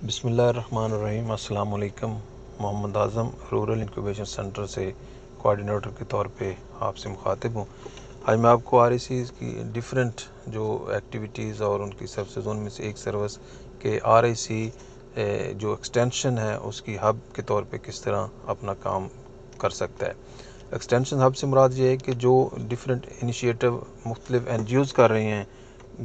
بسم اللہ الرحمن الرحیم۔ السلام علیکم۔ Muhammad Azam rural incubation centre سے کوآرڈینیٹر کے طور پہ آپ سے مخاطب ہوں۔ آج میں آپ کو RICs کی ڈیفرنٹ جو ایکٹیویٹیز اور ان کی سروسز ان میں سے ایک سروس کہ RIC جو ایکسٹینشن ہے اس کی ہب کے طور پہ کس طرح اپنا کام کر سکتا ہے۔ ایکسٹینشن ہب سے مراد یہ ہے کہ جو ڈیفرنٹ انیشیٹو مختلف NGOs کر رہے ہیں،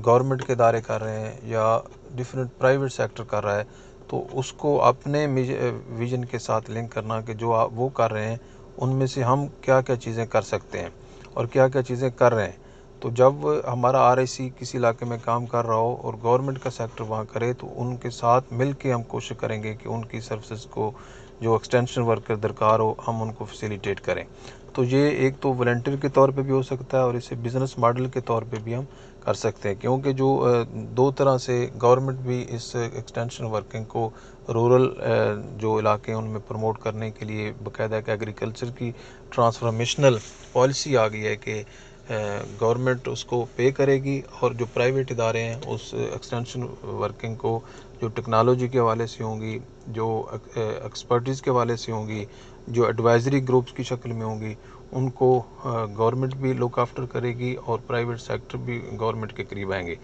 گورنمنٹ کے ادارے کر رہے ہیں یا ڈیفرنٹ پرائیویٹ سیکٹر کر رہا ہے، تو اس کو اپنے ویژن کے ساتھ لنک کرنا کہ جو وہ کر رہے ہیں ان میں سے ہم کیا کیا چیزیں کر سکتے ہیں اور کیا کیا چیزیں کر رہے ہیں۔ تو جب ہمارا RIC کسی علاقے میں کام کر رہا ہو اور گورنمنٹ کا سیکٹر وہاں کرے تو ان کے ساتھ مل کے ہم کوشش کریں گے کہ ان کی سروسز کو جو ایکسٹینشن ورکر درکار ہو ہم ان کو فیسیلیٹیٹ کریں۔ تو یہ ایک تو والنٹیئر کے طور پہ بھی ہو سکتا ہے اور اسے بزنس ماڈل کے طور پہ بھی ہم کر سکتے ہیں، کیونکہ جو دو طرح سے گورنمنٹ بھی اس ایکسٹینشن ورکنگ کو رورل جو علاقے ہیں ان میں پروموٹ کرنے کے لیے باقاعدہ ایک ایگریکلچر کی ٹرانسفارمیشنل پالیسی آ گئی ہے کہ گورنمنٹ اس کو پے کرے گی اور جو پرائیویٹ ادارے ہیں اس ایکسٹینشن ورکنگ کو جو ٹیکنالوجی کے حوالے سے ہوں گی، جو ایکسپرٹیز کے حوالے سے ہوں گی، جو ایڈوائزری گروپس کی شکل میں ہوں گی، ان کو گورنمنٹ بھی لک آفٹر کرے گی اور پرائیویٹ سیکٹر بھی گورنمنٹ کے قریب آئیں گے۔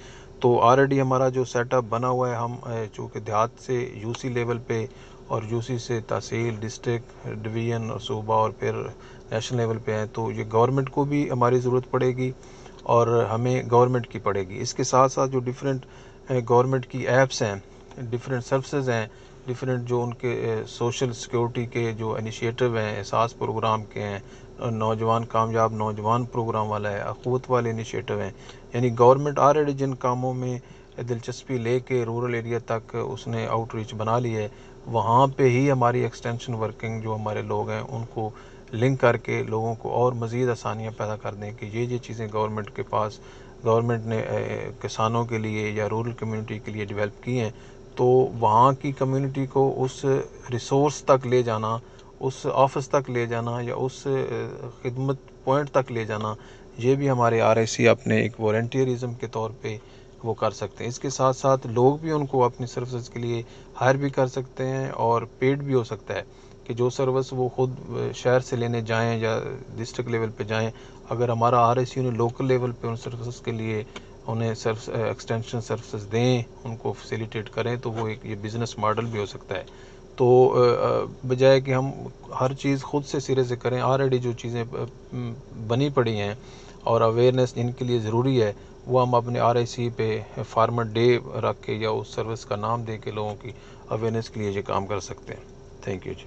تو آلریڈی ہمارا جو سیٹ اپ بنا ہوا ہے، ہم چونکہ دیہات سے UC لیول پہ اور UC سے تحصیل، ڈسٹرکٹ، ڈویژن اور صوبہ اور پھر نیشنل لیول پہ ہیں، تو یہ گورنمنٹ کو بھی ہماری ضرورت پڑے گی اور ہمیں گورنمنٹ کی پڑے گی۔ اس کے ساتھ ساتھ جو ڈیفرنٹ گورنمنٹ کی ایپس ہیں، ڈیفرنٹ سروسز ہیں، ڈیفرنٹ جو ان کے سوشل سیکیورٹی کے جو انیشیٹو ہیں، احساس پروگرام کے ہیں، نوجوان کامیاب نوجوان پروگرام والا ہے، اخوت والے انیشیٹو ہیں، یعنی گورنمنٹ آلریڈی جن کاموں میں دلچسپی لے کے رورل ایریا تک اس نے آؤٹ ریچ بنا لی ہے، وہاں پہ ہی ہماری ایکسٹینشن ورکنگ جو ہمارے لوگ ہیں ان کو لنک کر کے لوگوں کو اور مزید آسانیاں پیدا کر دیں کہ یہ چیزیں گورنمنٹ کے پاس گورنمنٹ نے کسانوں کے لیے یا رورل کمیونٹی کے لیے ڈیولپ کی ہیں، تو وہاں کی کمیونٹی کو اس ریسورس تک لے جانا، اس آفس تک لے جانا یا اس خدمت پوائنٹ تک لے جانا، یہ بھی ہمارے RIC اپنے ایک والنٹیئرزم کے طور پہ وہ کر سکتے ہیں۔ اس کے ساتھ ساتھ لوگ بھی ان کو اپنی سروسز کے لیے ہائر بھی کر سکتے ہیں اور پیڈ بھی ہو سکتا ہے کہ جو سروس وہ خود شہر سے لینے جائیں یا ڈسٹرکٹ لیول پہ جائیں، اگر ہمارا RIC انہیں لوکل لیول پہ ان سروسز کے لیے انہیں ایکسٹینشن سروسز دیں، ان کو فیسیلیٹیٹ کریں، تو وہ ایک یہ بزنس ماڈل بھی ہو سکتا ہے۔ تو بجائے کہ ہم ہر چیز خود سے سرے سے کریں، آلریڈی جو چیزیں بنی پڑی ہیں اور اویئرنیس جن کے لیے ضروری ہے وہ ہم اپنے RIC پہ فارمر ڈے رکھ کے یا اس سروس کا نام دے کے لوگوں کی اویئرنیس کے لیے یہ کام کر سکتے ہیں۔ Thank you G.